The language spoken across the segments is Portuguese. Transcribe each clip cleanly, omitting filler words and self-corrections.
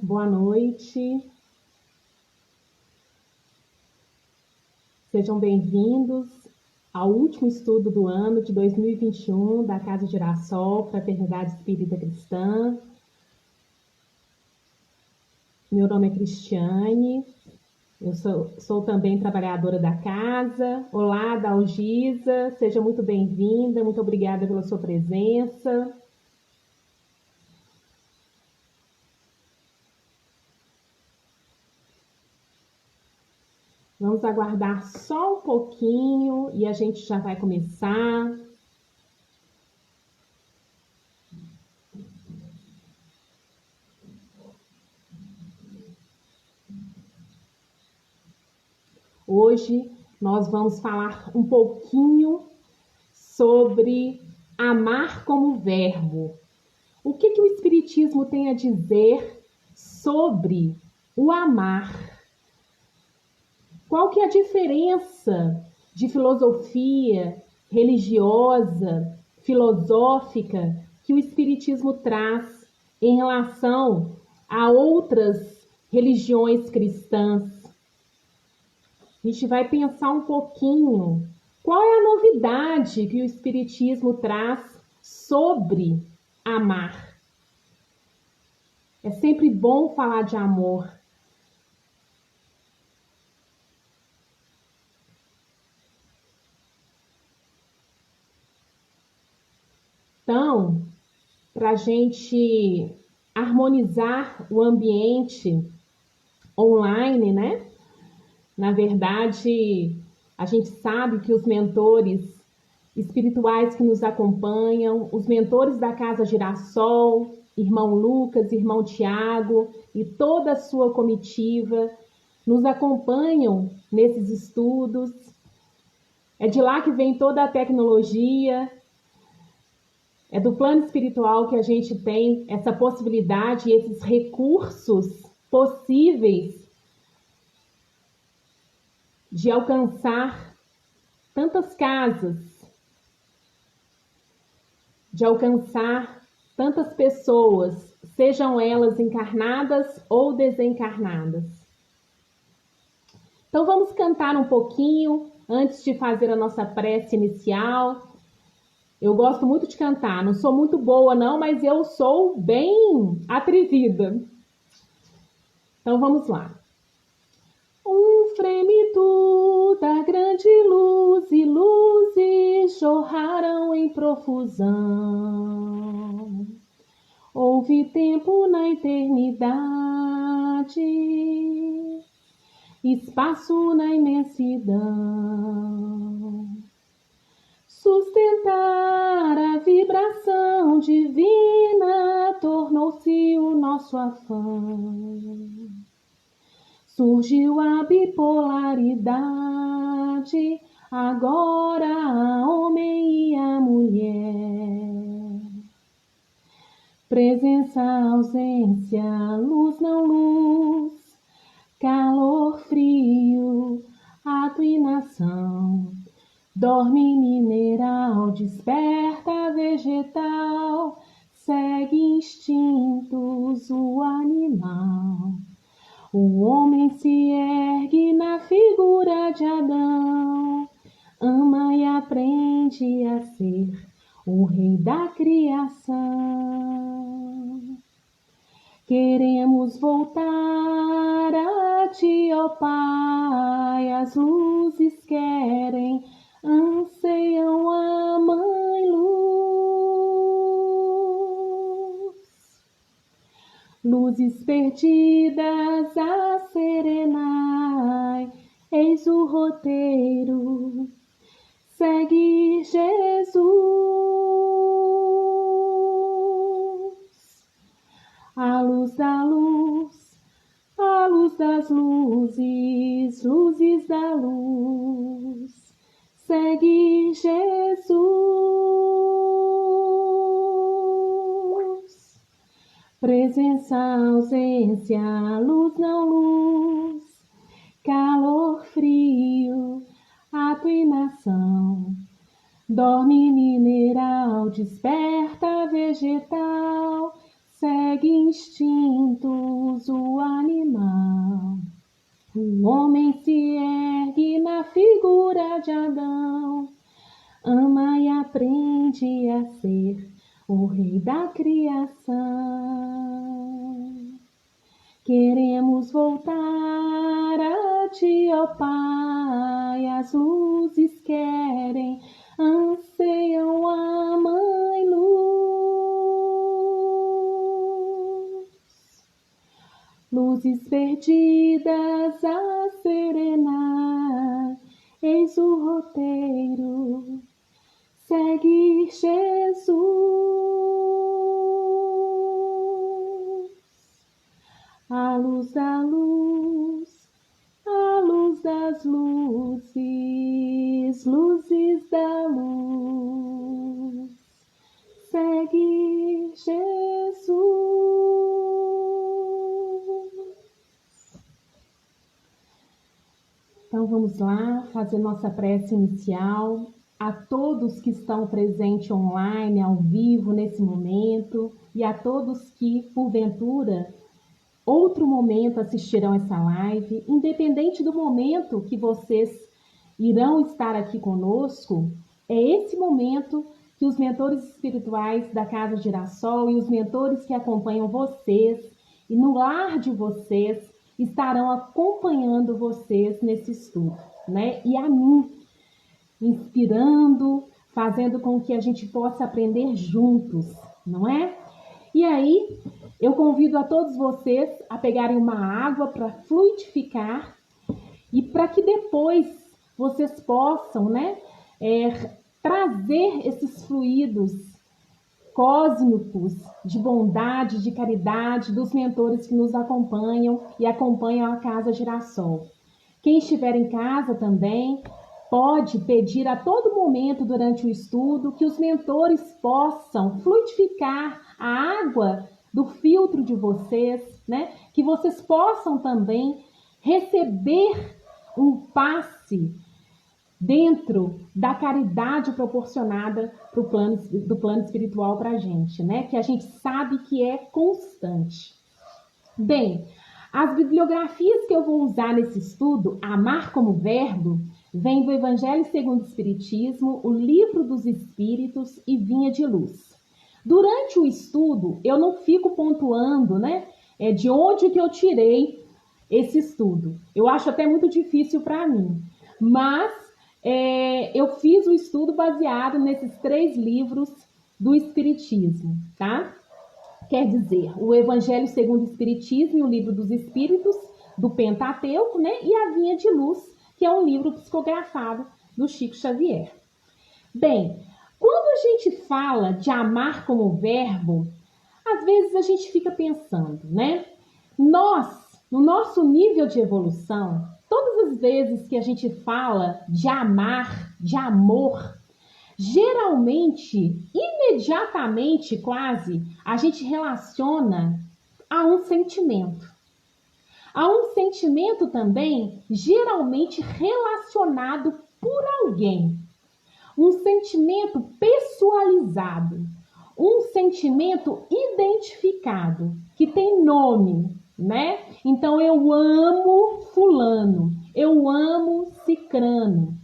boa noite. Sejam bem-vindos ao último estudo do ano de 2021 da Casa Girassol, Fraternidade Espírita Cristã. Meu nome é Cristiane, eu sou também trabalhadora da casa. Olá, Dalgisa, seja muito bem-vinda, muito obrigada pela sua presença. Vamos aguardar só um pouquinho e a gente já vai começar. Hoje nós vamos falar um pouquinho sobre amar como verbo. O que o Espiritismo tem a dizer sobre o amar? Qual que é a diferença de filosofia religiosa, filosófica, que o Espiritismo traz em relação a outras religiões cristãs? A gente vai pensar um pouquinho qual é a novidade que o Espiritismo traz sobre amar. É sempre bom falar de amor. Então, para a gente harmonizar o ambiente online, né? Na verdade, a gente sabe que os mentores espirituais que nos acompanham, os mentores da Casa Girassol, irmão Lucas, irmão Tiago e toda a sua comitiva, nos acompanham nesses estudos. É de lá que vem toda a tecnologia, é do plano espiritual que a gente tem essa possibilidade, esses recursos possíveis de alcançar tantas casas, de alcançar tantas pessoas, sejam elas encarnadas ou desencarnadas. Então vamos cantar um pouquinho antes de fazer a nossa prece inicial. Eu gosto muito de cantar, não sou muito boa não, mas eu sou bem atrevida. Então vamos lá. Um frêmito da grande luz e luzes jorraram em profusão. Houve tempo na eternidade, espaço na imensidão. Sustentar a vibração divina tornou-se o nosso afã. Surgiu a bipolaridade, agora a homem e a mulher. Presença, ausência, luz, não luz, calor, frio, ato e nação. Dorme mineral, desperta vegetal, segue instintos o animal. O homem se ergue na figura de Adão, ama e aprende a ser o rei da criação. Queremos voltar a ti, ó Pai, as luzes querem, anseiam a Mãe Luz. Luzes perdidas a serenai, eis o roteiro, segue Jesus. A luz da luz, a luz das luzes, luzes da luz, segue Jesus. Presença, ausência, luz, não luz, calor, frio, ato e nação. Dorme mineral, desperta vegetal, segue instintos o animal. O homem se ergue na figura de Adão, ama e aprende a ser o rei da criação. Queremos voltar a ti, ó Pai, as luzes querem, anseiam a Mãe Luz. Luzes perdidas a serenar, eis o roteiro, segue Jesus. A luz da luz, a luz das luzes, luzes da luz, segue Jesus. Então vamos lá fazer nossa prece inicial. A todos que estão presentes online, ao vivo nesse momento, e a todos que, porventura, outro momento assistirão essa live, independente do momento que vocês irão estar aqui conosco, é esse momento que os mentores espirituais da Casa Girassol e os mentores que acompanham vocês e no lar de vocês estarão acompanhando vocês nesse estudo, né? E a mim, inspirando, fazendo com que a gente possa aprender juntos, não é? E aí, eu convido a todos vocês a pegarem uma água para fluidificar e para que depois vocês possam, né, trazer esses fluidos cósmicos de bondade, de caridade dos mentores que nos acompanham e acompanham a Casa Girassol. Quem estiver em casa também pode pedir a todo momento durante o estudo que os mentores possam fluidificar a água do filtro de vocês, né? Que vocês possam também receber um passe dentro da caridade proporcionada do plano espiritual para a gente, né? Que a gente sabe que é constante. Bem, as bibliografias que eu vou usar nesse estudo, Amar como Verbo, vem do Evangelho segundo o Espiritismo, o Livro dos Espíritos e Vinha de Luz. Durante o estudo, eu não fico pontuando, né, de onde que eu tirei esse estudo. Eu acho até muito difícil para mim, mas eu fiz o estudo baseado nesses 3 livros do Espiritismo, tá? Quer dizer, o Evangelho segundo o Espiritismo e o Livro dos Espíritos, do Pentateuco, né, e a Vinha de Luz, que é um livro psicografado do Chico Xavier. Bem, quando a gente fala de amar como verbo, às vezes a gente fica pensando, né? Nós, no nosso nível de evolução, todas as vezes que a gente fala de amar, de amor, geralmente, imediatamente quase, a gente relaciona a um sentimento. Há um sentimento também geralmente relacionado por alguém. Um sentimento pessoalizado, um sentimento identificado, que tem nome, né? Então, eu amo fulano, eu amo cicrano.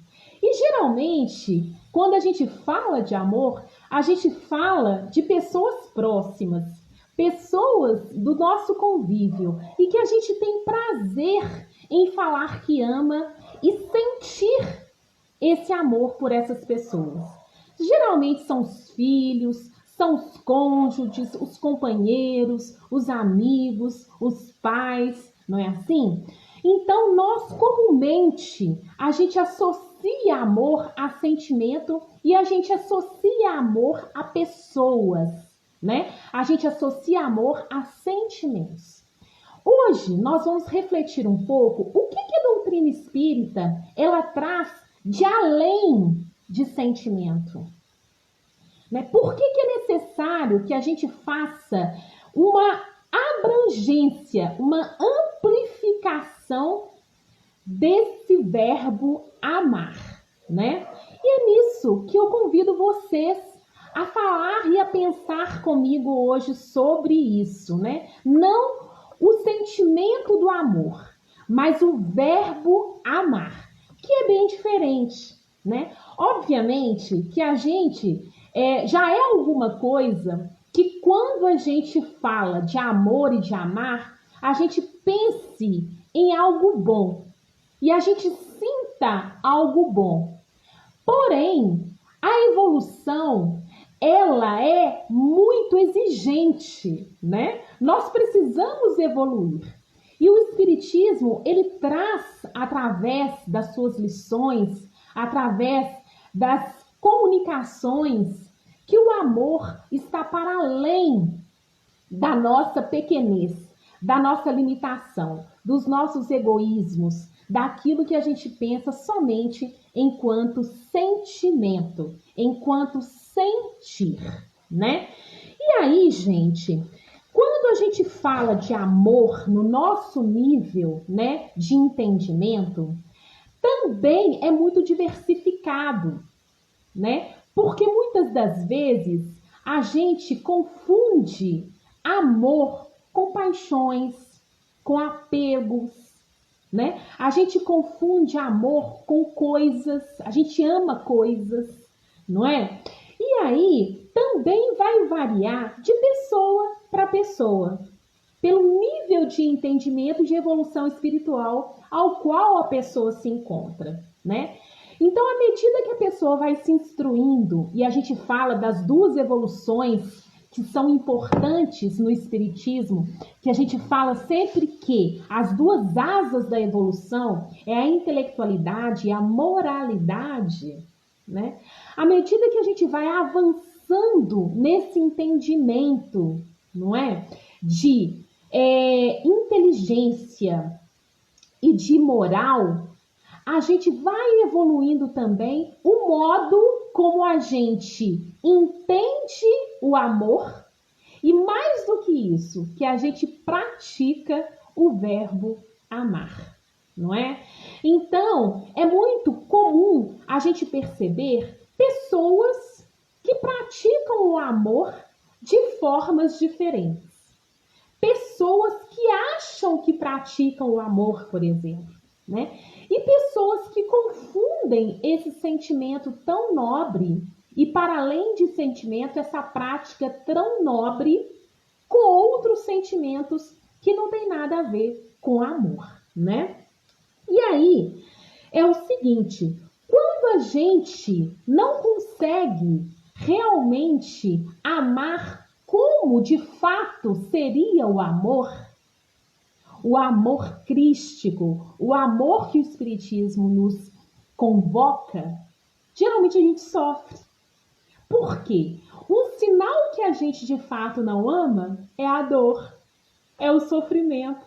E geralmente, quando a gente fala de amor, a gente fala de pessoas próximas, pessoas do nosso convívio e que a gente tem prazer em falar que ama e sentir esse amor por essas pessoas. Geralmente são os filhos, são os cônjuges, os companheiros, os amigos, os pais, não é assim? Então, nós comumente, a gente associa amor a sentimento e a gente associa amor a pessoas, né? A gente associa amor a sentimentos. Hoje, nós vamos refletir um pouco o que a doutrina espírita, ela traz de além de sentimento. Né? Por que é necessário que a gente faça uma abrangência, uma amplificação desse verbo amar, né? E é nisso que eu convido vocês a falar e a pensar comigo hoje sobre isso, né? Não o sentimento do amor, mas o verbo amar, que é bem diferente, né? Obviamente que a gente já é alguma coisa que quando a gente fala de amor e de amar, a gente pense em algo bom e a gente sinta algo bom. Porém, a evolução, ela é muito exigente, né? Nós precisamos evoluir. E o Espiritismo, ele traz, através das suas lições, através das comunicações, que o amor está para além da nossa pequenez, da nossa limitação, dos nossos egoísmos, daquilo que a gente pensa somente enquanto sentimento, enquanto sentir, né? E aí, gente, quando a gente fala de amor no nosso nível, né, de entendimento, também é muito diversificado, né? Porque muitas das vezes a gente confunde amor com paixões, com apegos, né? A gente confunde amor com coisas, a gente ama coisas, não é? E aí também vai variar de pessoa para pessoa, pelo nível de entendimento de evolução espiritual ao qual a pessoa se encontra, né? Então, à medida que a pessoa vai se instruindo, e a gente fala das duas evoluções que são importantes no Espiritismo, que a gente fala sempre que as duas asas da evolução é a intelectualidade e a moralidade, né? À medida que a gente vai avançando nesse entendimento, não é? De inteligência e de moral, a gente vai evoluindo também o modo como a gente entende o amor e, mais do que isso, que a gente pratica o verbo amar, não é? Então, é muito comum a gente perceber pessoas que praticam o amor de formas diferentes. Pessoas que acham que praticam o amor, por exemplo, né? E pessoas que confundem esse sentimento tão nobre e, para além de sentimento, essa prática tão nobre com outros sentimentos que não tem nada a ver com amor, né? E aí é o seguinte, quando a gente não consegue realmente amar como de fato seria o amor crístico, o amor que o Espiritismo nos convoca, geralmente a gente sofre. Por quê? Um sinal que a gente de fato não ama é a dor, é o sofrimento.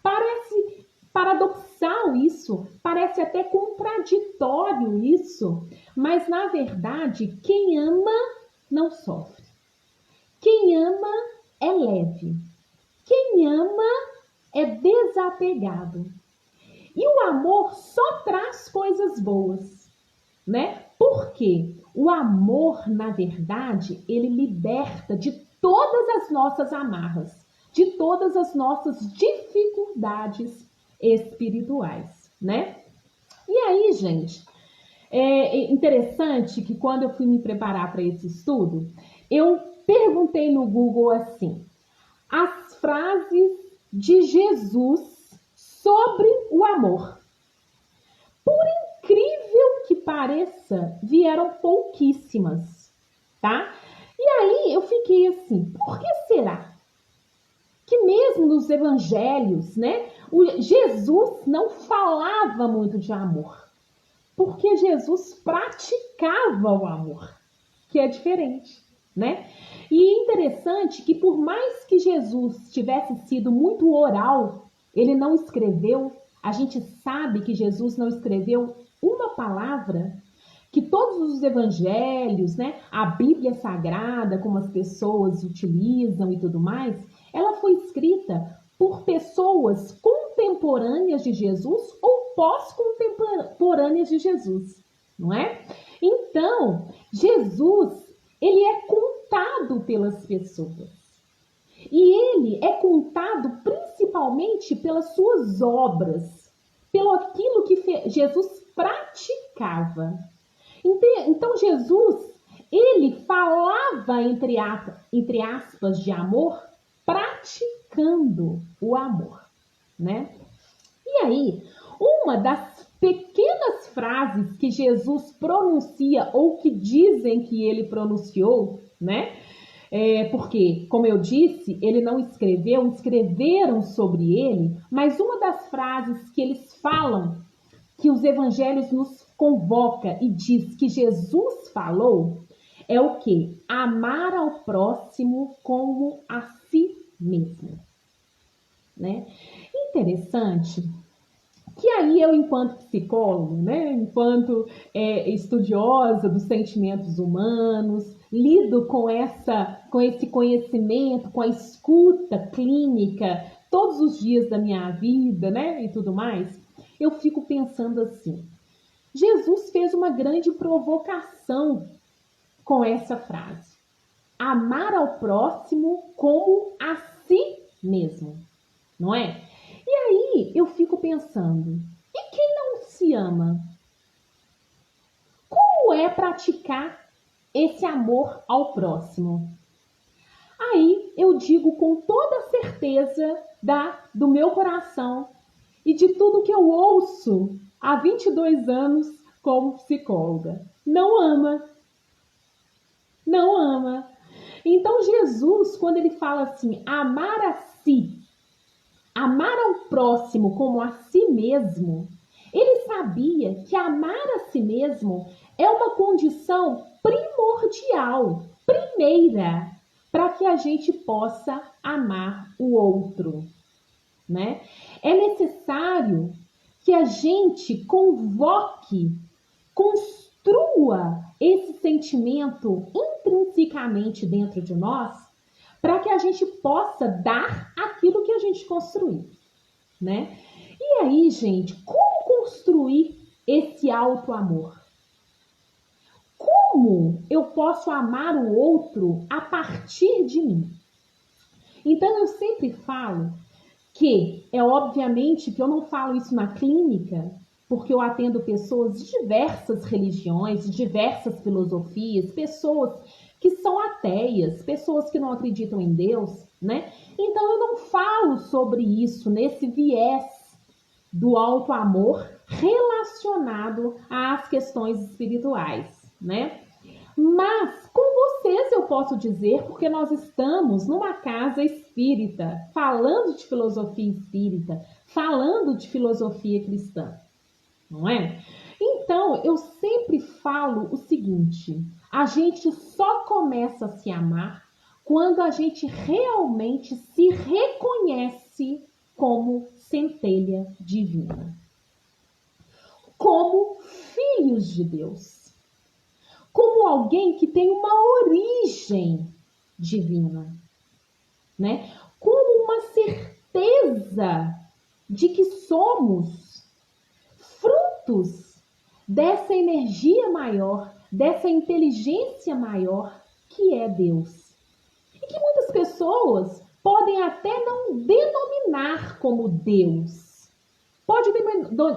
Parece paradoxal isso, parece até contraditório isso, mas na verdade quem ama não sofre. Quem ama é leve. Quem ama é desapegado. E o amor só traz coisas boas, né? Porque o amor, na verdade, ele liberta de todas as nossas amarras, de todas as nossas dificuldades espirituais, né? E aí, gente, é interessante que quando eu fui me preparar para esse estudo, eu perguntei no Google assim, as frases de Jesus sobre o amor. Por incrível que pareça, vieram pouquíssimas, tá? E aí eu fiquei assim, por que será que mesmo nos evangelhos, né, Jesus não falava muito de amor? Porque Jesus praticava o amor, que é diferente, né? E é interessante que por mais que Jesus tivesse sido muito oral, ele não escreveu, a gente sabe que Jesus não escreveu uma palavra, que todos os evangelhos, né, a Bíblia Sagrada, como as pessoas utilizam e tudo mais, ela foi escrita por pessoas contemporâneas de Jesus ou pós-contemporâneas de Jesus, não é? Então, Jesus, ele é contado pelas pessoas. E ele é contado principalmente pelas suas obras, pelo aquilo que Jesus praticava. Então Jesus, ele falava, entre aspas, de amor, praticando o amor, né? E aí, uma das pequenas frases que Jesus pronuncia, ou que dizem que ele pronunciou, né? Porque, como eu disse, ele não escreveu, escreveram sobre ele, mas uma das frases que eles falam, que os evangelhos nos convoca e diz que Jesus falou, é o quê? Amar ao próximo como a si mesmo, né? Interessante que aí eu, enquanto psicólogo, né, enquanto estudiosa dos sentimentos humanos, lido com esse conhecimento, com a escuta clínica todos os dias da minha vida, né, e tudo mais, eu fico pensando assim, Jesus fez uma grande provocação com essa frase. Amar ao próximo como a si mesmo, não é? E aí eu fico pensando, e quem não se ama? Como é praticar esse amor ao próximo? Aí eu digo com toda certeza do meu coração e de tudo que eu ouço há 22 anos como psicóloga. Não ama. Não ama. Então Jesus, quando ele fala assim, amar a si, amar ao próximo como a si mesmo, ele sabia que amar a si mesmo é uma condição primordial, primeira, para que a gente possa amar o outro, né? É necessário que a gente convoque, construa esse sentimento intrinsecamente dentro de nós, para que a gente possa dar aquilo que a gente construiu, né? E aí, gente, como construir esse auto-amor? Como eu posso amar o outro a partir de mim? Então, eu sempre falo que, obviamente que eu não falo isso na clínica, porque eu atendo pessoas de diversas religiões, de diversas filosofias, pessoas que são ateias, pessoas que não acreditam em Deus, né? Então eu não falo sobre isso nesse viés do auto-amor relacionado às questões espirituais, né? Mas com vocês eu posso dizer, porque nós estamos numa casa espírita, falando de filosofia espírita, falando de filosofia cristã, não é? Então, eu sempre falo o seguinte, a gente só começa a se amar quando a gente realmente se reconhece como centelha divina, como filhos de Deus, como alguém que tem uma origem divina, né? Como uma certeza de que somos frutos dessa energia maior, dessa inteligência maior que é Deus. E que muitas pessoas podem até não denominar como Deus. Pode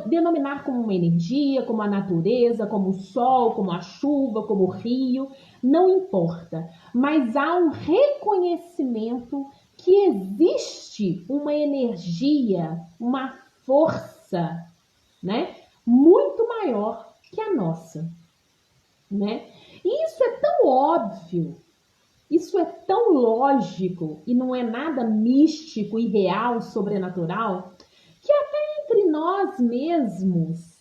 denominar como uma energia, como a natureza, como o sol, como a chuva, como o rio, não importa. Mas há um reconhecimento que existe uma energia, uma força, né, muito maior que a nossa, né? E isso é tão óbvio, isso é tão lógico e não é nada místico, irreal, sobrenatural, que até entre nós mesmos,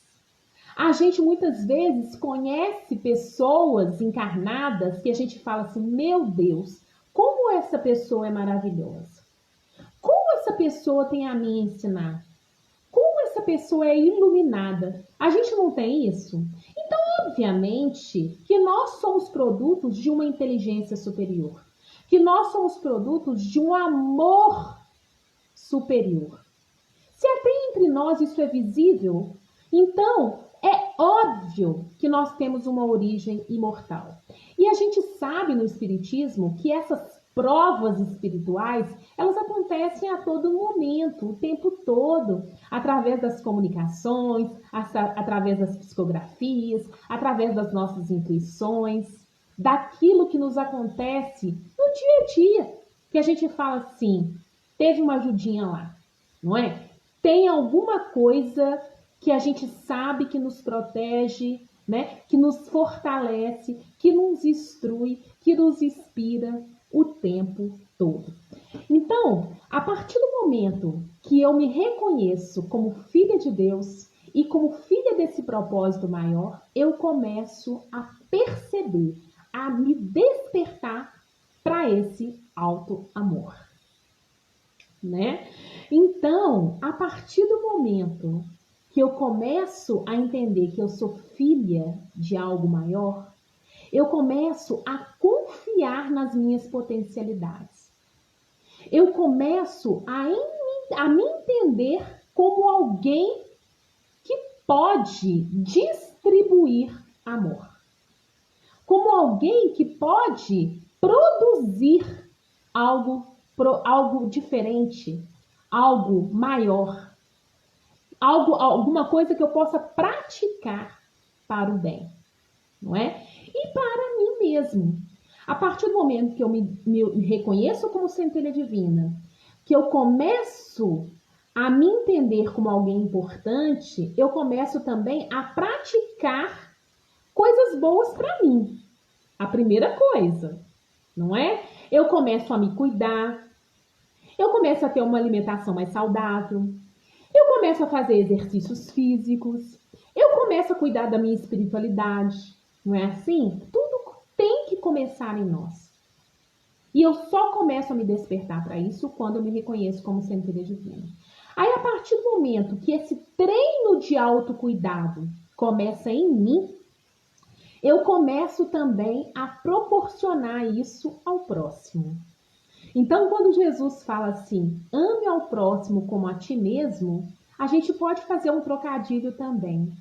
a gente muitas vezes conhece pessoas encarnadas que a gente fala assim, meu Deus, como essa pessoa é maravilhosa. Como essa pessoa tem a me ensinar. Como essa pessoa é iluminada. A gente não tem isso? Então, obviamente, que nós somos produtos de uma inteligência superior. Que nós somos produtos de um amor superior. Se até entre nós isso é visível, então é óbvio que nós temos uma origem imortal. E a gente sabe no Espiritismo que essas provas espirituais, elas acontecem a todo momento, o tempo todo, através das comunicações, através das psicografias, através das nossas intuições, daquilo que nos acontece no dia a dia, que a gente fala assim, teve uma ajudinha lá, não é? Tem alguma coisa que a gente sabe que nos protege, né? Que nos fortalece, que nos instrui, que nos inspira o tempo todo. Então, a partir do momento que eu me reconheço como filha de Deus e como filha desse propósito maior, eu começo a perceber, a me despertar para esse alto amor, né? Então, a partir do momento que eu começo a entender que eu sou filha de algo maior, eu começo a confiar nas minhas potencialidades. Eu começo a me entender como alguém que pode distribuir amor. Como alguém que pode produzir algo diferente, algo maior. Alguma coisa que eu possa praticar para o bem, não é? E para mim mesmo. A partir do momento que eu me reconheço como centelha divina, que eu começo a me entender como alguém importante, eu começo também a praticar coisas boas para mim. A primeira coisa, não é? Eu começo a me cuidar, eu começo a ter uma alimentação mais saudável, eu começo a fazer exercícios físicos, eu começo a cuidar da minha espiritualidade, não é assim? Tudo tem que começar em nós. E eu só começo a me despertar para isso quando eu me reconheço como centelha divina. Aí, a partir do momento que esse treino de autocuidado começa em mim, eu começo também a proporcionar isso ao próximo. Então, quando Jesus fala assim, ame ao próximo como a ti mesmo, a gente pode fazer um trocadilho também.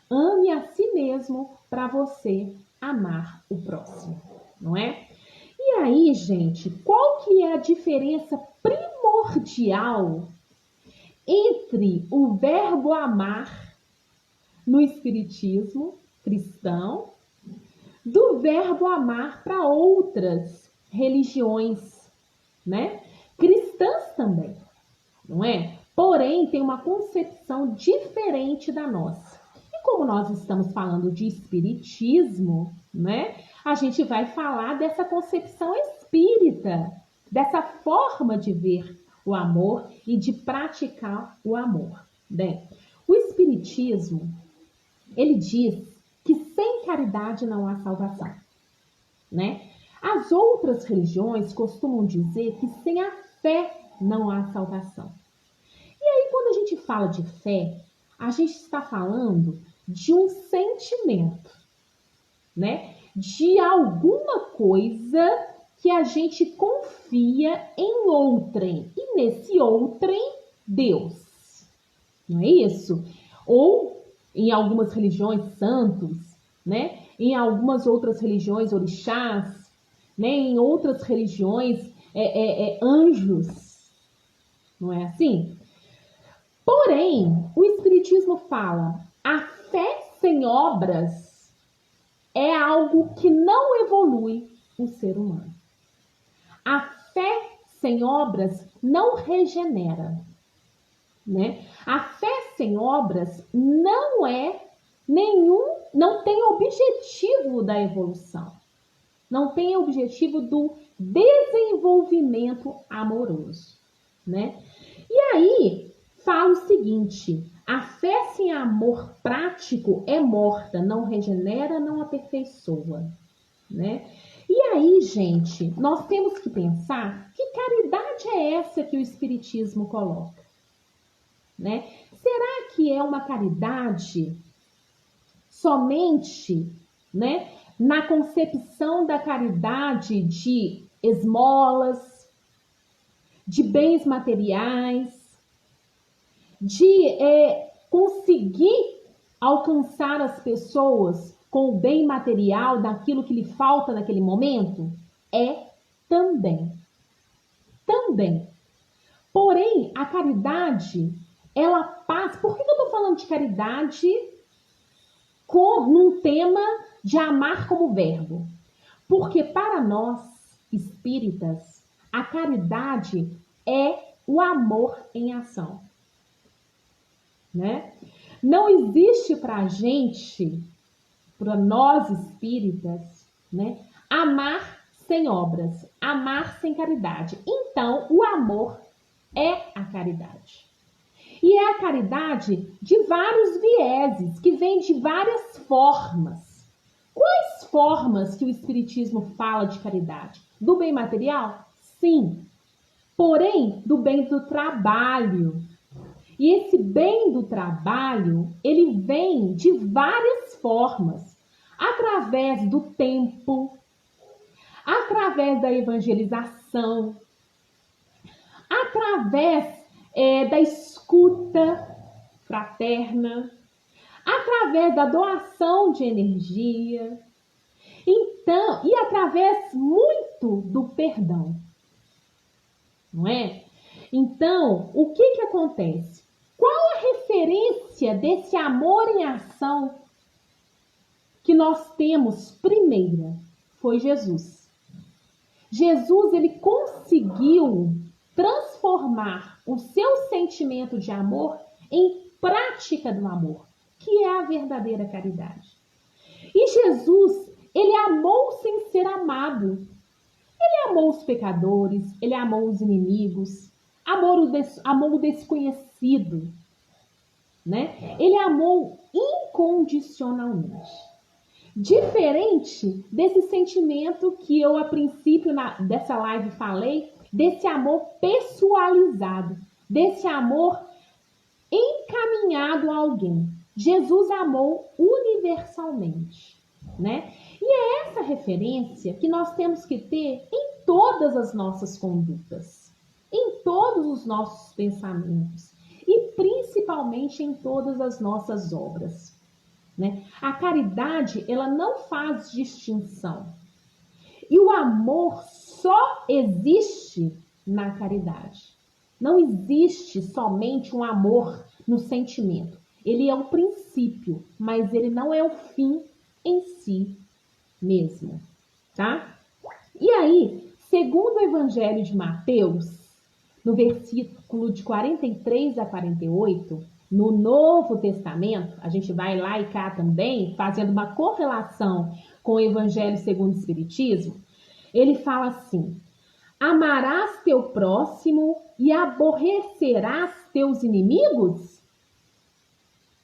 Ame a si mesmo para você amar o próximo, não é? E aí, gente, qual que é a diferença primordial entre o verbo amar no Espiritismo cristão do verbo amar para outras religiões, né? Cristãs também, não é? Porém, tem uma concepção diferente da nossa. E como nós estamos falando de espiritismo, né? A gente vai falar dessa concepção espírita, dessa forma de ver o amor e de praticar o amor. Bem, o espiritismo, ele diz que sem caridade não há salvação, né? As outras religiões costumam dizer que sem a fé não há salvação. E aí, quando a gente fala de fé, a gente está falando de um sentimento, né? De alguma coisa que a gente confia em outrem. E nesse outrem, Deus. Não é isso? Ou, em algumas religiões, santos, né? Em algumas outras religiões, orixás, né? Em outras religiões, anjos, não é assim? Porém, o Espiritismo fala, a fé sem obras é algo que não evolui o ser humano. A fé sem obras não regenera, né? A fé sem obras não tem objetivo da evolução. Não tem objetivo do desenvolvimento amoroso, né? E aí, fala o seguinte, a fé sem amor prático é morta, não regenera, não aperfeiçoa, né? E aí, gente, nós temos que pensar que caridade é essa que o Espiritismo coloca, né? Será que é uma caridade somente, né, na concepção da caridade de esmolas, de bens materiais, de conseguir alcançar as pessoas com o bem material daquilo que lhe falta naquele momento? É também. Também. Porém, a caridade, ela passa... Por que eu estou falando de caridade num tema de amar como verbo? Porque para nós, espíritas, a caridade é o amor em ação, né? Não existe para a gente, para nós espíritas, né, amar sem obras, amar sem caridade. Então, o amor é a caridade. E é a caridade de vários vieses, que vem de várias formas. Quais formas que o Espiritismo fala de caridade? Do bem material? Sim. Porém, do bem do trabalho. E esse bem do trabalho, ele vem de várias formas. Através do tempo, através da evangelização, através da escuta fraterna, através da doação de energia, então, e através muito do perdão, não é? Então, o que acontece? Qual a referência desse amor em ação que nós temos primeira? Foi Jesus. Jesus, ele conseguiu transformar o seu sentimento de amor em prática do amor, que é a verdadeira caridade. E Jesus, ele amou sem ser amado. Ele amou os pecadores, ele amou os inimigos, amou o desconhecido, né? Ele amou incondicionalmente. Diferente desse sentimento que eu, a princípio, dessa live falei, desse amor pessoalizado, desse amor encaminhado a alguém. Jesus amou universalmente, né? E é essa referência que nós temos que ter em todas as nossas condutas, em todos os nossos pensamentos e principalmente em todas as nossas obras, né? A caridade, ela não faz distinção. E o amor só existe na caridade. Não existe somente um amor no sentimento. Ele é o princípio, mas ele não é o fim em si mesmo, tá? E aí, segundo o Evangelho de Mateus, no versículo de 43 a 48, no Novo Testamento, a gente vai lá e cá também, fazendo uma correlação com o Evangelho segundo o Espiritismo, ele fala assim: amarás teu próximo e aborrecerás teus inimigos?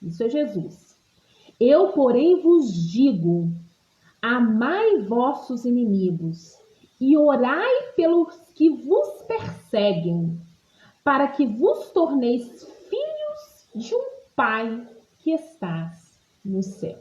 Isso é Jesus. Eu, porém, vos digo, amai vossos inimigos e orai pelos que vos perseguem, para que vos torneis filhos de um Pai que estás no céu.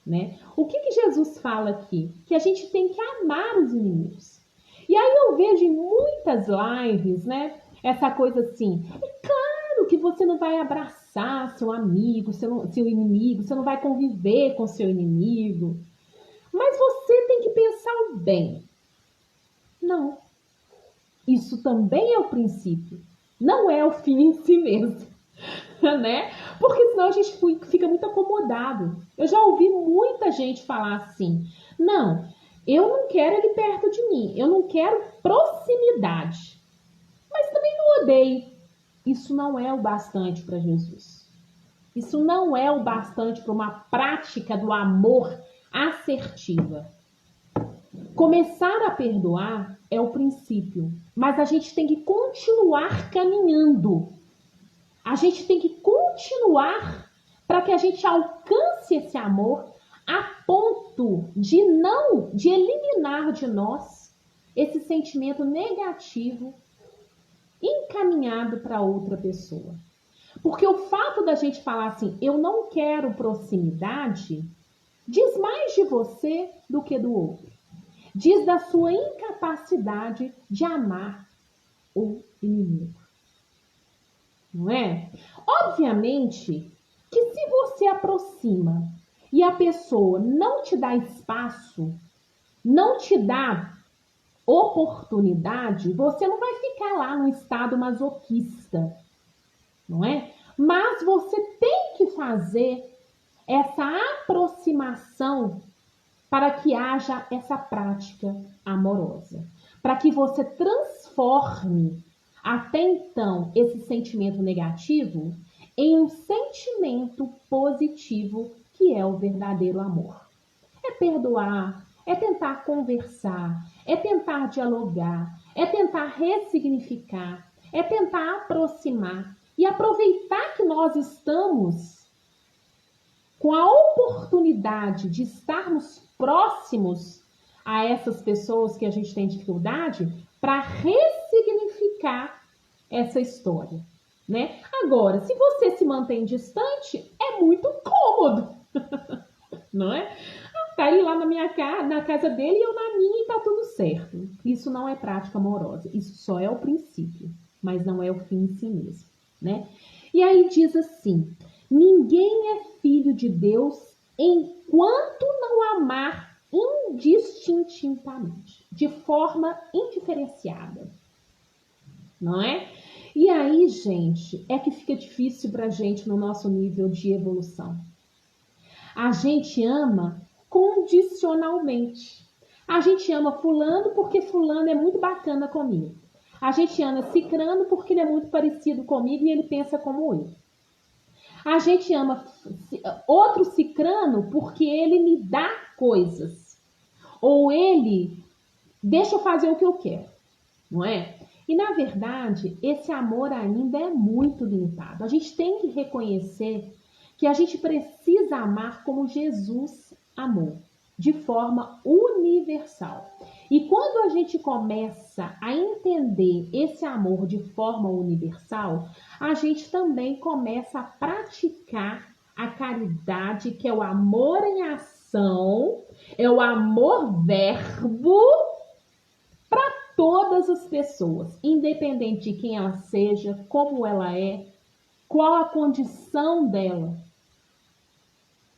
Né? O que Jesus fala aqui? Que a gente tem que amar os inimigos. E aí eu vejo em muitas lives, né, essa coisa assim, é claro que você não vai abraçar seu amigo, seu inimigo, você não vai conviver com seu inimigo, mas você tem que pensar o bem. Não. Isso também é o princípio, não é o fim em si mesmo, né? Porque senão a gente fica muito acomodado. Eu já ouvi muita gente falar assim, não, eu não quero ele perto de mim, eu não quero proximidade, mas também não odeio. Isso não é o bastante para Jesus. Isso não é o bastante para uma prática do amor assertiva. Começar a perdoar é o princípio, mas a gente tem que continuar caminhando. A gente tem que continuar para que a gente alcance esse amor a ponto de eliminar de nós esse sentimento negativo encaminhado para outra pessoa. Porque o fato da gente falar assim, eu não quero proximidade, diz mais de você do que do outro. Diz da sua incapacidade de amar o inimigo. Não é? Obviamente que se você aproxima e a pessoa não te dá espaço, não te dá oportunidade, você não vai ficar lá no estado masoquista, não é? Mas você tem que fazer essa aproximação para que haja essa prática amorosa, para que você transforme até então esse sentimento negativo em um sentimento positivo, que é o verdadeiro amor. É perdoar, é tentar conversar, é tentar dialogar, é tentar ressignificar, é tentar aproximar e aproveitar que nós estamos com a oportunidade de estarmos próximos a essas pessoas que a gente tem dificuldade para ressignificar essa história, né? Agora, se você se mantém distante, é muito cômodo, não é? Tá ele lá na casa dele e eu na minha e tá tudo certo. Isso não é prática amorosa, isso só é o princípio, mas não é o fim em si mesmo, né? E aí diz assim: ninguém é filho de Deus enquanto não amar indistintamente, de forma indiferenciada, não é? E aí, gente, é que fica difícil pra gente no nosso nível de evolução. A gente ama condicionalmente. A gente ama fulano porque fulano é muito bacana comigo. A gente ama cicrano porque ele é muito parecido comigo e ele pensa como eu. A gente ama outro cicrano porque ele me dá coisas. Ou ele deixa eu fazer o que eu quero, não é? E na verdade, esse amor ainda é muito limitado. A gente tem que reconhecer que a gente precisa amar como Jesus amou, de forma universal. E quando a gente começa a entender esse amor de forma universal, a gente também começa a praticar a caridade, que é o amor em ação, é o amor verbo para todas as pessoas, independente de quem ela seja, como ela é, qual a condição dela,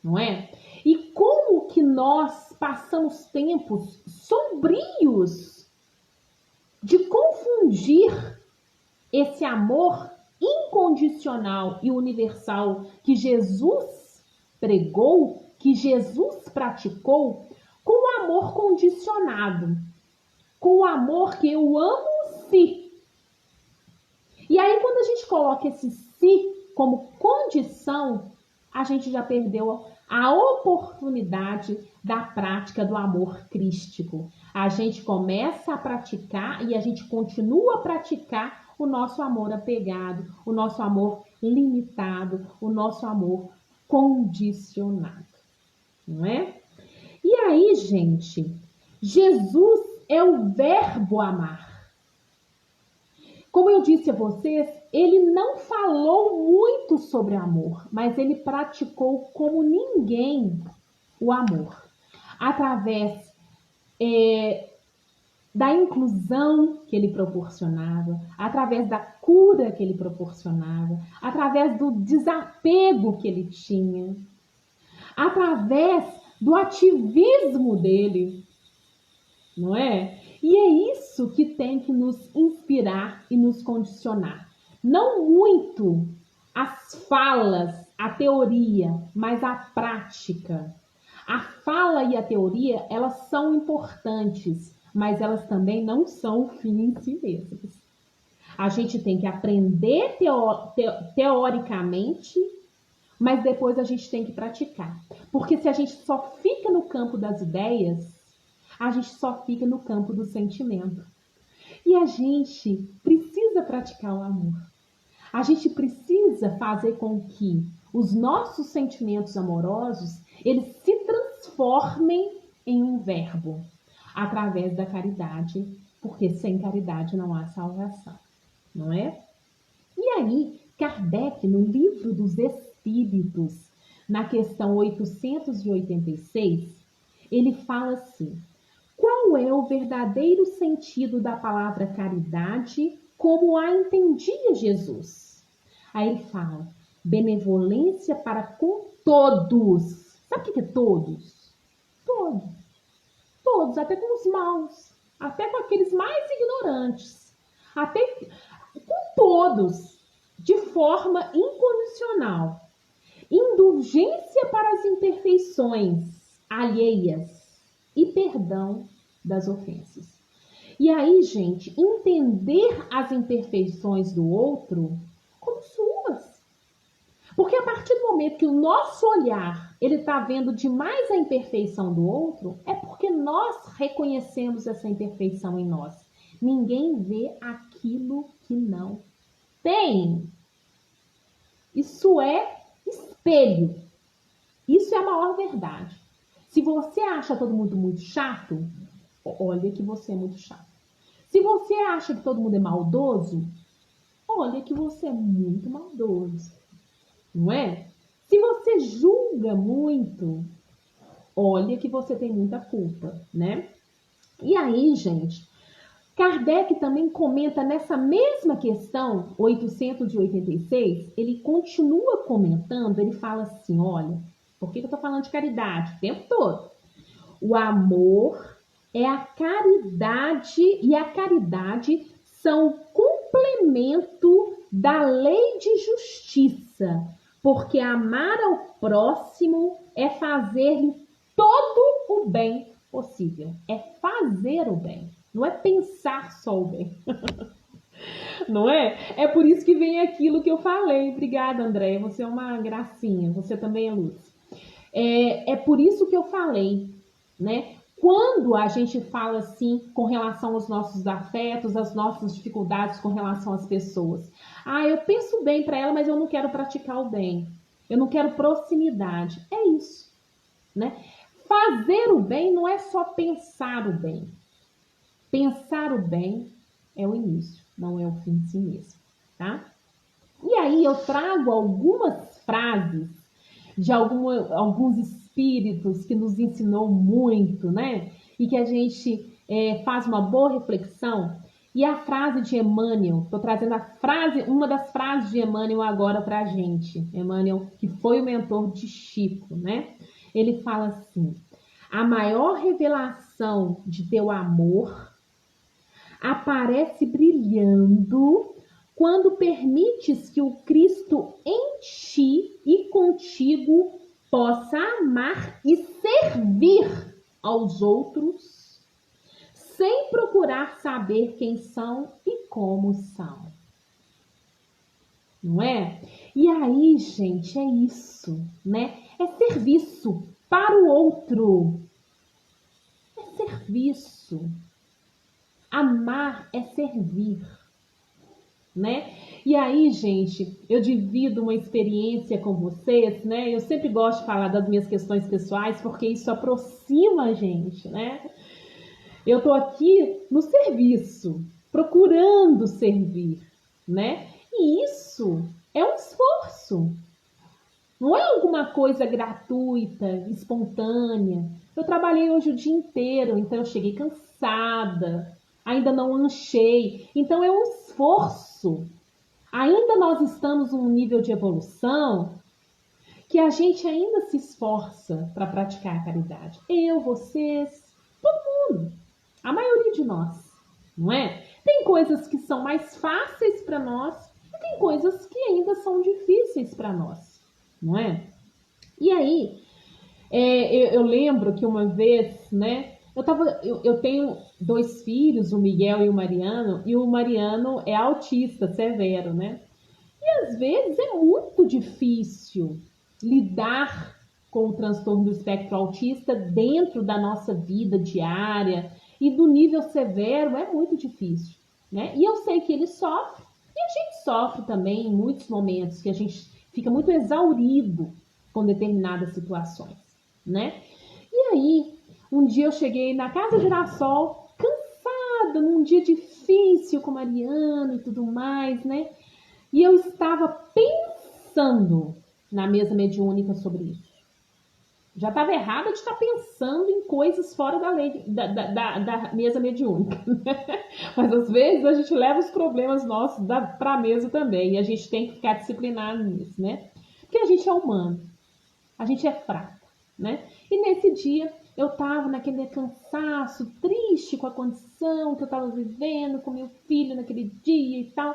não é? E como que nós passamos tempos sombrios de confundir esse amor incondicional e universal que Jesus pregou, que Jesus praticou, com o amor condicionado, com o amor que eu amo se. E aí, quando a gente coloca esse se como condição, a gente já perdeu a oportunidade da prática do amor crístico. A gente começa a praticar e a gente continua a praticar o nosso amor apegado, o nosso amor limitado, o nosso amor condicionado, não é? E aí, gente, Jesus é o verbo amar. Como eu disse a vocês, ele não falou muito sobre amor, mas ele praticou como ninguém o amor. Através da inclusão que ele proporcionava, através da cura que ele proporcionava, através do desapego que ele tinha, através do ativismo dele, não é? E é isso que tem que nos inspirar e nos condicionar. Não muito as falas, a teoria, mas a prática. A fala e a teoria, elas são importantes, mas elas também não são o fim em si mesmas. A gente tem que aprender teoricamente, mas depois a gente tem que praticar. Porque se a gente só fica no campo das ideias, a gente só fica no campo do sentimento. E a gente precisa praticar o amor. A gente precisa fazer com que os nossos sentimentos amorosos, eles se transformem em um verbo, através da caridade, porque sem caridade não há salvação, não é? E aí, Kardec, no Livro dos Espíritos, na questão 886, ele fala assim: qual é o verdadeiro sentido da palavra caridade como a entendia Jesus? Aí ele fala: benevolência para com todos, Sabe o que é todos? Todos. Todos, até com os maus, até com aqueles mais ignorantes, até com todos, de forma incondicional. Indulgência para as imperfeições alheias e perdão das ofensas. E aí, gente, entender as imperfeições do outro como suas. Porque a partir do momento que o nosso olhar ele está vendo demais a imperfeição do outro, é porque nós reconhecemos essa imperfeição em nós. Ninguém vê aquilo que não tem. Isso é espelho. Isso é a maior verdade. Se você acha todo mundo muito chato, olha que você é muito chato. Se você acha que todo mundo é maldoso, olha que você é muito maldoso. Não é? Se você julga muito, olha que você tem muita culpa, né? E aí, gente, Kardec também comenta nessa mesma questão, 886, ele continua comentando, ele fala assim, olha, por que eu tô falando de caridade o tempo todo? O amor é a caridade e a caridade são complemento da lei de justiça, porque amar ao próximo é fazer-lhe todo o bem possível. É fazer o bem, não é pensar só o bem. Não é? É por isso que vem aquilo que eu falei. Obrigada, Andréia, você é uma gracinha, você também é luz. É por isso que eu falei, né? Quando a gente fala assim com relação aos nossos afetos, às nossas dificuldades com relação às pessoas. Ah, eu penso bem para ela, mas eu não quero praticar o bem. Eu não quero proximidade. É isso, né? Fazer o bem não é só pensar o bem. Pensar o bem é o início, não é o fim de si mesmo, tá? E aí eu trago algumas frases de alguns espíritos que nos ensinou muito, né? E que a gente faz uma boa reflexão. E a frase de Emmanuel, estou trazendo uma das frases de Emmanuel agora para a gente. Emmanuel, que foi o mentor de Chico, né? Ele fala assim: a maior revelação de teu amor aparece brilhando quando permites que o Cristo em ti e contigo possa amar e servir aos outros sem procurar saber quem são e como são. Não é? E aí, gente, é isso, né? É serviço para o outro. É serviço. Amar é servir, né? E aí, gente, eu divido uma experiência com vocês, né? Eu sempre gosto de falar das minhas questões pessoais, porque isso aproxima a gente, né? Eu tô aqui no serviço, procurando servir, né? E isso é um esforço. Não é alguma coisa gratuita, espontânea. Eu trabalhei hoje o dia inteiro, então eu cheguei cansada, ainda não lanchei. Então é um esforço. Ainda nós estamos num nível de evolução que a gente ainda se esforça para praticar a caridade. Eu, vocês, todo mundo. A maioria de nós, não é? Tem coisas que são mais fáceis para nós e tem coisas que ainda são difíceis para nós, não é? E aí, eu lembro que uma vez, né? Eu tenho 2 filhos, o Miguel e o Mariano é autista severo, né? E às vezes é muito difícil lidar com o transtorno do espectro autista dentro da nossa vida diária e do nível severo é muito difícil, né? E eu sei que ele sofre e a gente sofre também em muitos momentos que a gente fica muito exaurido com determinadas situações, né? E aí, um dia eu cheguei na Casa Girassol, cansada, num dia difícil com o Mariano e tudo mais, né? E eu estava pensando na mesa mediúnica sobre isso. Já estava errada de estar pensando em coisas fora da lei, da mesa mediúnica. Né? Mas às vezes a gente leva os problemas nossos para a mesa também. E a gente tem que ficar disciplinado nisso, né? Porque a gente é humano. A gente é fraco. né? E nesse dia eu estava naquele cansaço, triste com a condição que eu estava vivendo com meu filho naquele dia e tal.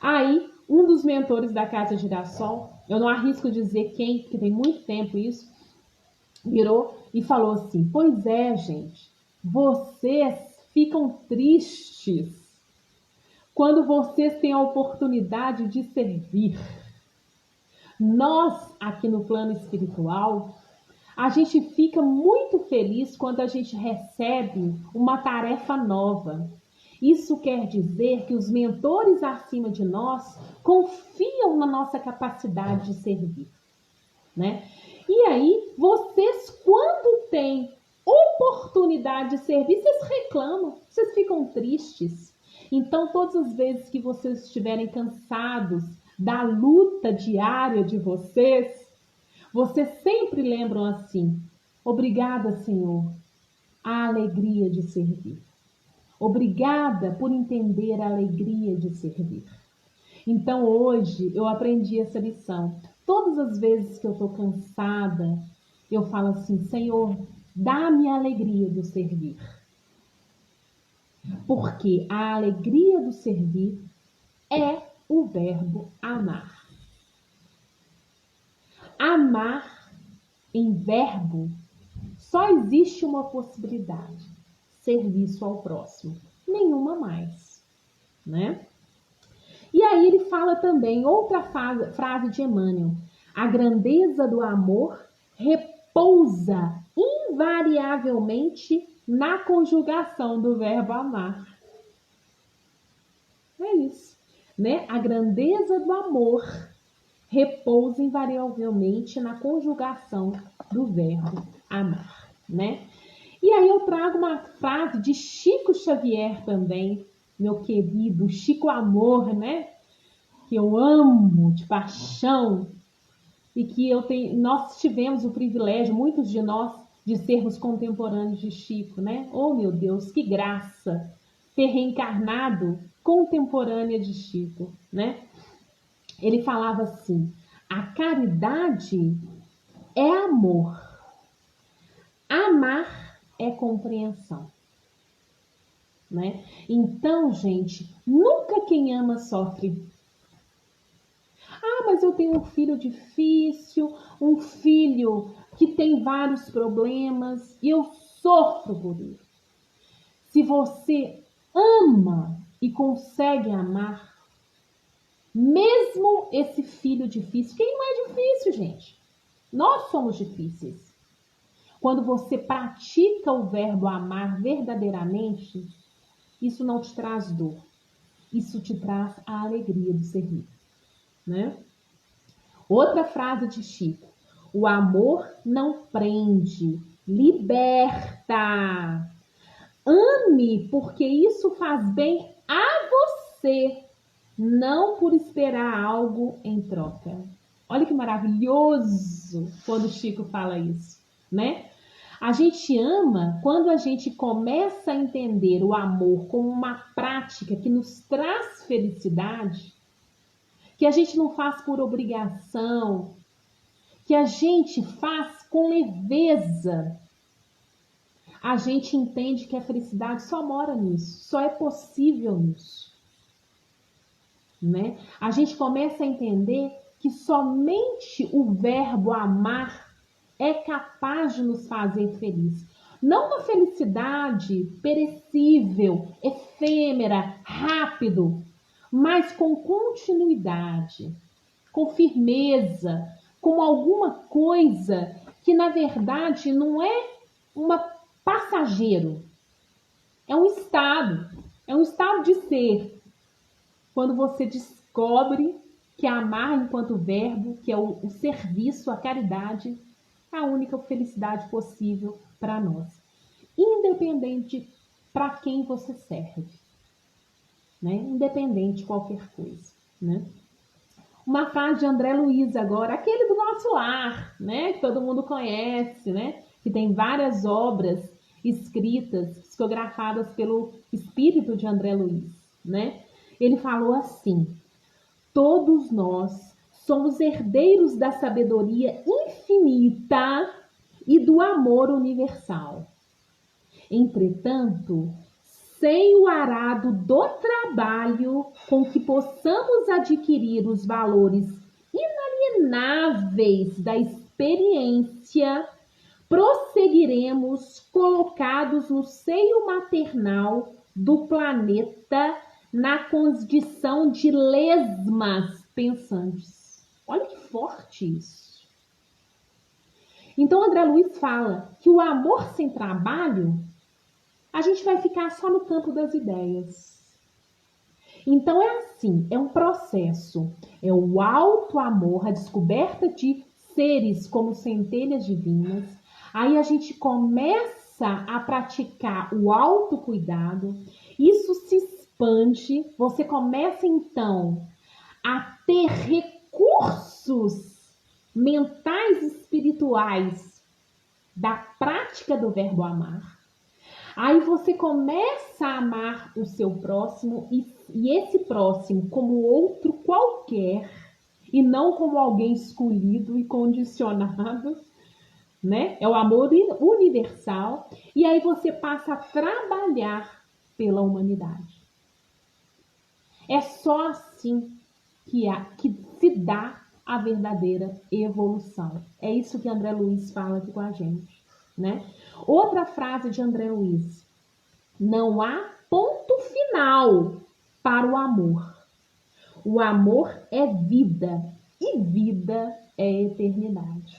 Aí, um dos mentores da Casa Girassol, eu não arrisco dizer quem, porque tem muito tempo isso, virou e falou assim: pois é, gente, vocês ficam tristes quando vocês têm a oportunidade de servir. Nós, aqui no plano espiritual, a gente fica muito feliz quando a gente recebe uma tarefa nova. Isso quer dizer que os mentores acima de nós confiam na nossa capacidade de servir, né? E aí, vocês, quando têm oportunidade de servir, vocês reclamam, vocês ficam tristes. Então, todas as vezes que vocês estiverem cansados da luta diária de vocês sempre lembram assim: obrigada, Senhor, a alegria de servir. Obrigada por entender a alegria de servir. Então hoje eu aprendi essa lição. Todas as vezes que eu estou cansada, eu falo assim: Senhor, dá-me a alegria do servir. Porque a alegria do servir é o verbo amar. Amar em verbo só existe uma possibilidade: serviço ao próximo. Nenhuma mais, né? E aí ele fala também, outra frase de Emmanuel: a grandeza do amor repousa invariavelmente na conjugação do verbo amar. É isso, né? A grandeza do amor repousa invariavelmente na conjugação do verbo amar, né? E aí eu trago uma frase de Chico Xavier também, meu querido Chico Amor, né? Que eu amo de paixão e que nós tivemos o privilégio, muitos de nós, de sermos contemporâneos de Chico, né? Oh, meu Deus, que graça ter reencarnado contemporânea de Chico, né? Ele falava assim: a caridade é amor, amar é compreensão, né? Então, gente, nunca quem ama sofre. Ah, mas eu tenho um filho difícil, um filho que tem vários problemas e eu sofro por ele. Se você ama e consegue amar, mesmo esse filho difícil, quem não é difícil, gente? Nós somos difíceis. Quando você pratica o verbo amar verdadeiramente, isso não te traz dor. Isso te traz a alegria do servir, né? Outra frase de Chico: o amor não prende, liberta. Ame porque isso faz bem a você, não por esperar algo em troca. Olha que maravilhoso quando o Chico fala isso, né? A gente ama quando a gente começa a entender o amor como uma prática que nos traz felicidade, que a gente não faz por obrigação, que a gente faz com leveza. A gente entende que a felicidade só mora nisso, só é possível nisso, né? A gente começa a entender que somente o verbo amar é capaz de nos fazer feliz. Não uma felicidade perecível, efêmera, rápido, mas com continuidade, com firmeza, com alguma coisa que na verdade não é uma passageiro, é um estado de ser. Quando você descobre que amar enquanto verbo, que é o serviço, a caridade, é a única felicidade possível para nós, independente para quem você serve, né? Independente de qualquer coisa, né? Uma frase de André Luiz agora, aquele do Nosso Lar, né? Que todo mundo conhece, né? Que tem várias obras escritas, psicografadas pelo espírito de André Luiz, né? Ele falou assim: todos nós somos herdeiros da sabedoria infinita e do amor universal. Entretanto, sem o arado do trabalho com que possamos adquirir os valores inalienáveis da experiência, prosseguiremos colocados no seio maternal do planeta na condição de lesmas pensantes. Olha que forte isso. Então, André Luiz fala que o amor sem trabalho, a gente vai ficar só no campo das ideias. Então, é assim, é um processo. É o alto amor, a descoberta de seres como centelhas divinas. Aí a gente começa a praticar o autocuidado. Isso se expande. Você começa, então, a ter recursos mentais e espirituais da prática do verbo amar. Aí você começa a amar o seu próximo e esse próximo como outro qualquer e não como alguém escolhido e condicionado, né? É o amor universal. E aí você passa a trabalhar pela humanidade. É só assim que se dá a verdadeira evolução. É isso que André Luiz fala aqui com a gente, né? Outra frase de André Luiz: não há ponto final para o amor. O amor é vida e vida é eternidade,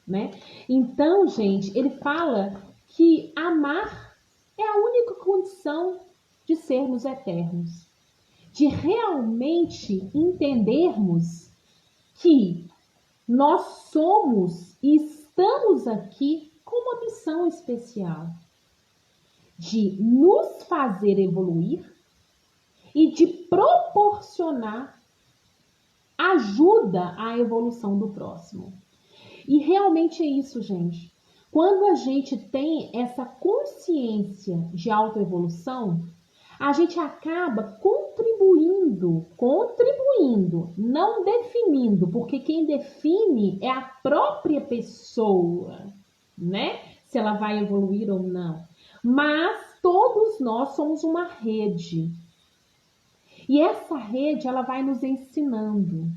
né? Então, gente, ele fala que amar é a única condição de sermos eternos, de realmente entendermos que nós somos e estamos aqui com uma missão especial de nos fazer evoluir e de proporcionar ajuda à evolução do próximo. E realmente é isso, gente. Quando a gente tem essa consciência de autoevolução, a gente acaba contribuindo, não definindo, porque quem define é a própria pessoa, né? Se ela vai evoluir ou não. Mas todos nós somos uma rede. E essa rede, ela vai nos ensinando.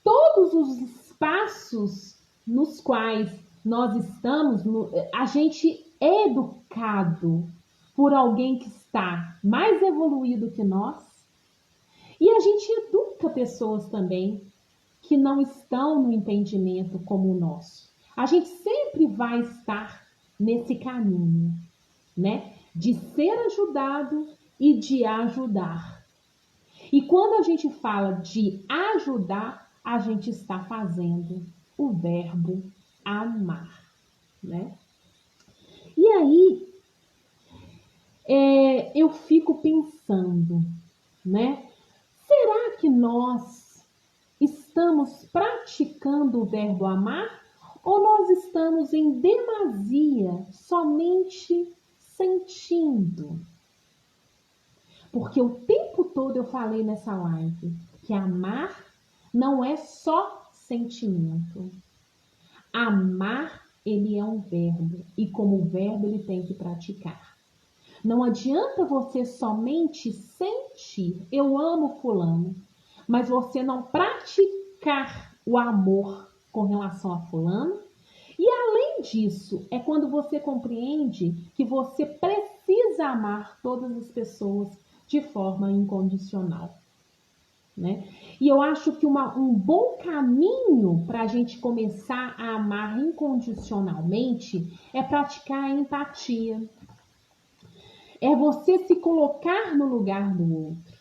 Todos os espaços nos quais nós estamos, a gente é educado por alguém que está mais evoluído que nós. E a gente educa pessoas também que não estão no entendimento como o nosso. A gente sempre vai estar nesse caminho, né? De ser ajudado e de ajudar. E quando a gente fala de ajudar, a gente está fazendo o verbo amar, né? E aí, eu fico pensando, né? Será que nós estamos praticando o verbo amar ou nós estamos em demasia somente sentindo? Porque o tempo todo eu falei nessa live que amar não é só sentimento. Amar, ele é um verbo e como verbo ele tem que praticar. Não adianta você somente sentir, eu amo fulano, mas você não praticar o amor com relação a fulano. E além disso, é quando você compreende que você precisa amar todas as pessoas de forma incondicional, né? E eu acho que um bom caminho para a gente começar a amar incondicionalmente é praticar a empatia. É você se colocar no lugar do outro.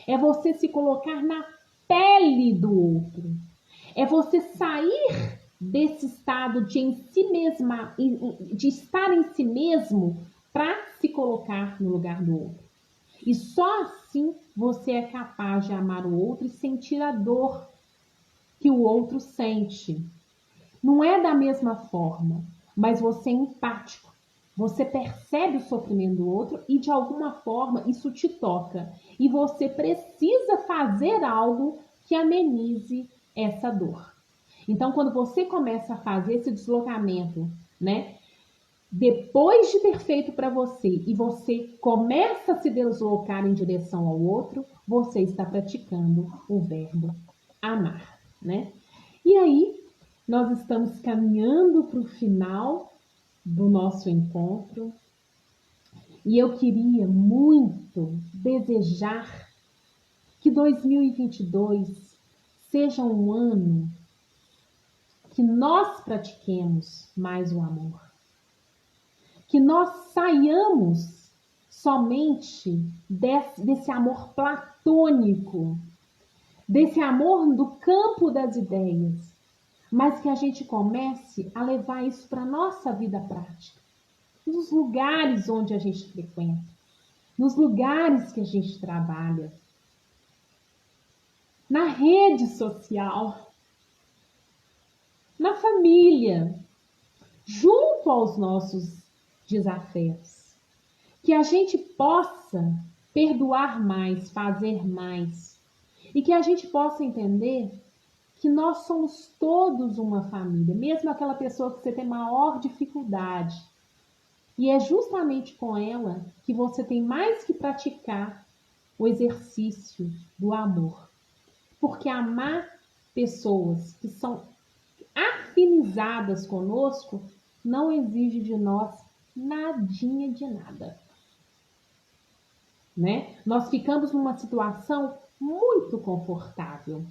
É você se colocar na pele do outro. É você sair desse estado de em si mesma, de estar em si mesmo para se colocar no lugar do outro. E só assim você é capaz de amar o outro e sentir a dor que o outro sente. Não é da mesma forma, mas você é empático. Você percebe o sofrimento do outro e de alguma forma isso te toca. E você precisa fazer algo que amenize essa dor. Então, quando você começa a fazer esse deslocamento, né? Depois de ter feito para você e você começa a se deslocar em direção ao outro, você está praticando o verbo amar, né? E aí, nós estamos caminhando para o final do nosso encontro e eu queria muito desejar que 2022 seja um ano que nós pratiquemos mais o amor, que nós saiamos somente desse amor platônico, desse amor do campo das ideias, mas que a gente comece a levar isso para a nossa vida prática, nos lugares onde a gente frequenta, nos lugares que a gente trabalha, na rede social, na família, junto aos nossos desafios. Que a gente possa perdoar mais, fazer mais. E que a gente possa entender que nós somos todos uma família, mesmo aquela pessoa que você tem maior dificuldade. E é justamente com ela que você tem mais que praticar o exercício do amor. Porque amar pessoas que são afinizadas conosco não exige de nós nadinha de nada, né? Nós ficamos numa situação muito confortável,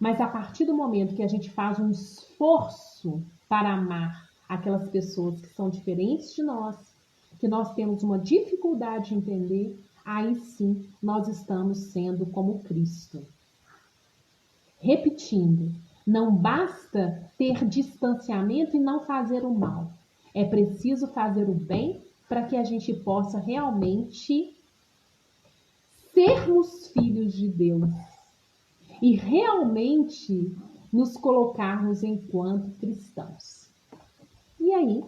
mas a partir do momento que a gente faz um esforço para amar aquelas pessoas que são diferentes de nós, que nós temos uma dificuldade de entender, aí sim nós estamos sendo como Cristo. Repetindo, não basta ter distanciamento e não fazer o mal. É preciso fazer o bem para que a gente possa realmente sermos filhos de Deus e realmente nos colocarmos enquanto cristãos. E aí,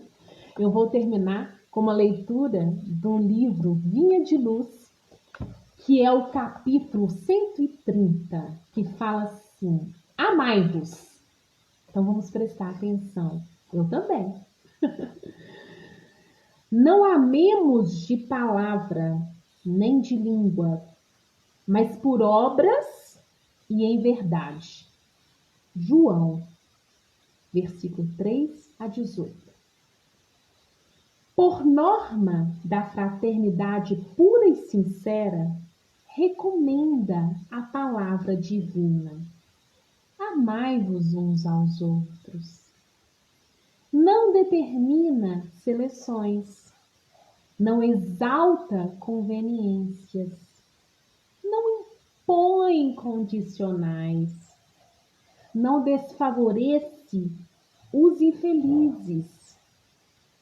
eu vou terminar com uma leitura do livro Vinha de Luz, que é o capítulo 130, que fala assim: amai-vos. Então vamos prestar atenção. Eu também. Não amemos de palavra, nem de língua, mas por obras e em verdade. João, versículo 3 a 18. Por norma da fraternidade pura e sincera, recomenda a palavra divina. Amai-vos uns aos outros. Não determina seleções, não exalta conveniências, não impõe condicionais, não desfavorece os infelizes,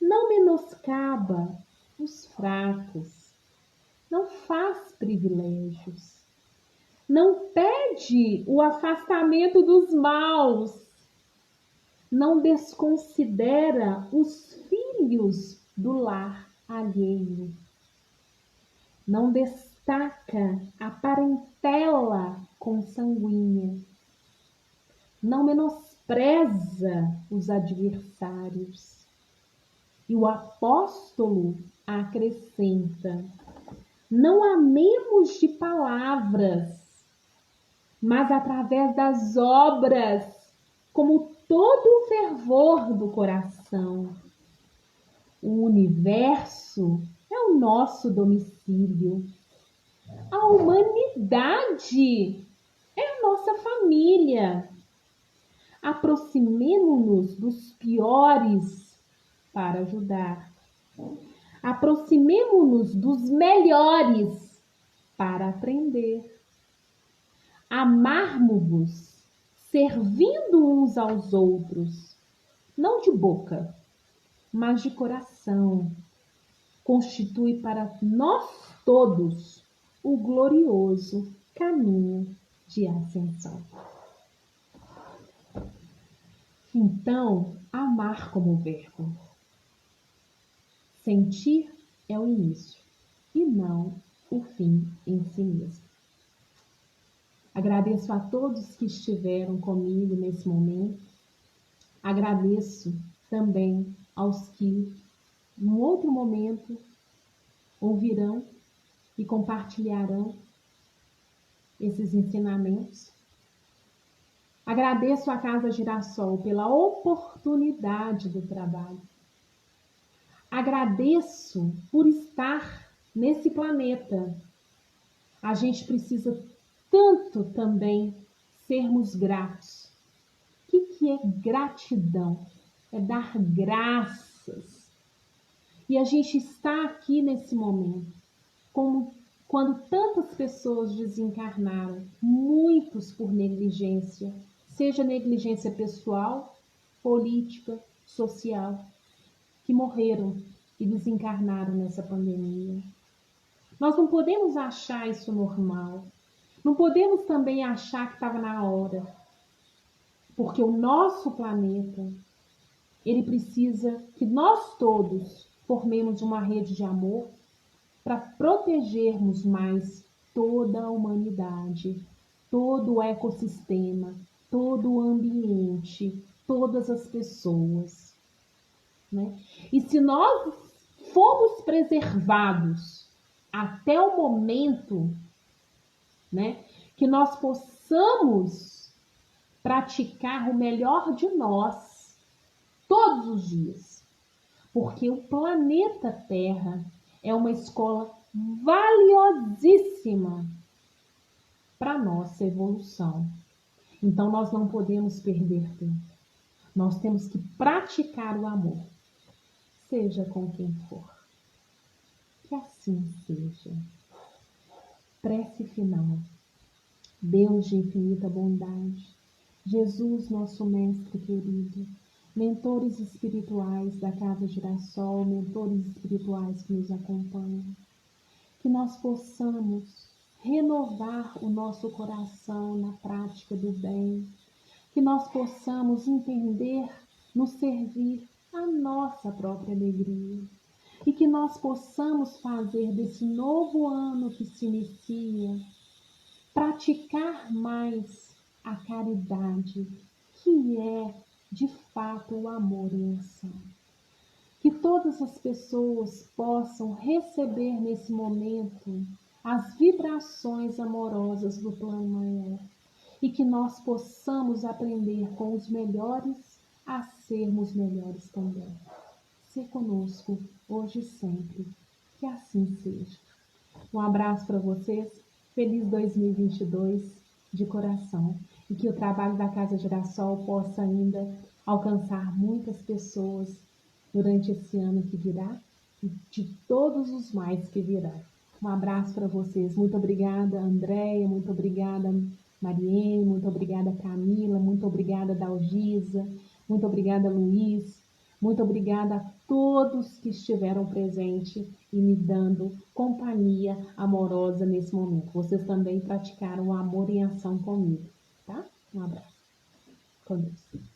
não menoscaba os fracos, não faz privilégios, não pede o afastamento dos maus, não desconsidera os filhos do lar alheio, não destaca a parentela consanguínea, não menospreza os adversários. E o apóstolo acrescenta: não amemos de palavras, mas através das obras, como todo o fervor do coração. O universo é o nosso domicílio. A humanidade é a nossa família. Aproximemo-nos dos piores para ajudar. Aproximemo-nos dos melhores para aprender. Amarmo-vos, servindo uns aos outros, não de boca, mas de coração, constitui para nós todos o glorioso caminho de ascensão. Então, amar como verbo. Sentir é o início e não o fim em si mesmo. Agradeço a todos que estiveram comigo nesse momento. Agradeço também aos que, num outro momento, ouvirão e compartilharão esses ensinamentos. Agradeço à Casa Girassol pela oportunidade do trabalho. Agradeço por estar nesse planeta. A gente precisa tanto também sermos gratos. O que é gratidão? É dar graças. E a gente está aqui nesse momento, como quando tantas pessoas desencarnaram, muitos por negligência, seja negligência pessoal, política, social, que morreram e desencarnaram nessa pandemia. Nós não podemos achar isso normal. Não podemos também achar que estava na hora. Porque o nosso planeta, ele precisa que nós todos formemos uma rede de amor para protegermos mais toda a humanidade, todo o ecossistema, todo o ambiente, todas as pessoas, né? E se nós formos preservados até o momento, né, que nós possamos praticar o melhor de nós todos os dias, porque o planeta Terra é uma escola valiosíssima para a nossa evolução. Então nós não podemos perder tempo. Nós temos que praticar o amor, seja com quem for. Que assim seja. Prece final. Deus de infinita bondade, Jesus, nosso mestre querido, mentores espirituais da Casa Girassol, mentores espirituais que nos acompanham, que nós possamos renovar o nosso coração na prática do bem, que nós possamos entender, nos servir a nossa própria alegria e que nós possamos fazer desse novo ano que se inicia, praticar mais a caridade, que é, de fato, o amor em ação. Que todas as pessoas possam receber nesse momento as vibrações amorosas do plano maior e que nós possamos aprender com os melhores a sermos melhores também. Se conosco, hoje e sempre. Que assim seja. Um abraço para vocês. Feliz 2022 de coração. E que o trabalho da Casa Girassol possa ainda alcançar muitas pessoas durante esse ano que virá e de todos os mais que virá. Um abraço para vocês. Muito obrigada, Andréia. Muito obrigada, Mariene. Muito obrigada, Camila. Muito obrigada, Dalgisa. Muito obrigada, Luiz. Muito obrigada a todos que estiveram presentes e me dando companhia amorosa nesse momento. Vocês também praticaram o amor em ação comigo, tá? Um abraço. Com Deus.